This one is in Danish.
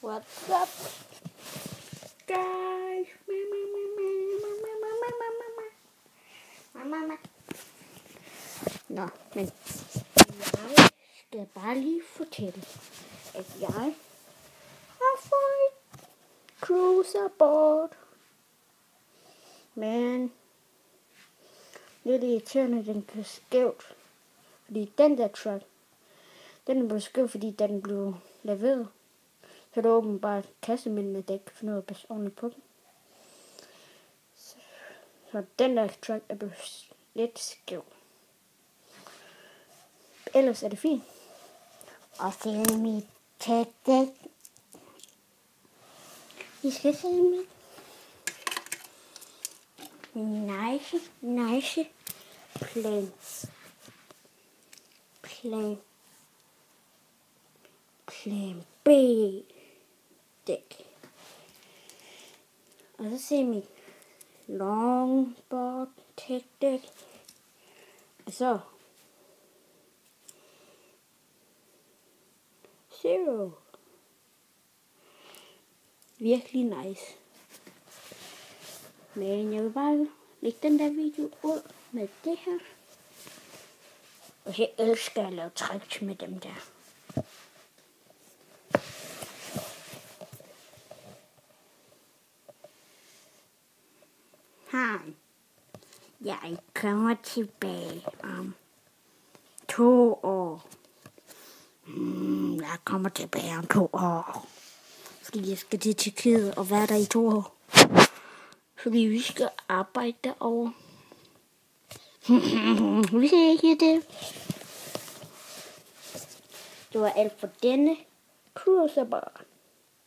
What's up, guys? Nå, men jeg skal bare lige fortælle, at jeg har fået cruiserboard. Men lidt irriterende, den blev skævt. Fordi den der truck, den blev skæv, fordi den blev laveret. Så det er åbenbart kassemændene, der ikke kan finde ud af at passe ordentligt på dem. Så den der truck er blevet lidt skæv. Ellers er det fint. Og se mit tætte. Vi skal se mit nice plan B dæk. Og så se mit longboard tech dæk. Og så Zero. Virkelig nice. Men jeg vil bare lægge den der video ud med det her. Og jeg elsker at lave tricks med dem der. Jeg kommer tilbage om 2 år. Jeg kommer tilbage om 2 år. Fordi jeg skal til Tyrkiet og være der i 2 år. Fordi vi skal arbejde derovre. Vi ser ikke det. Det var alt for denne cruiserboard.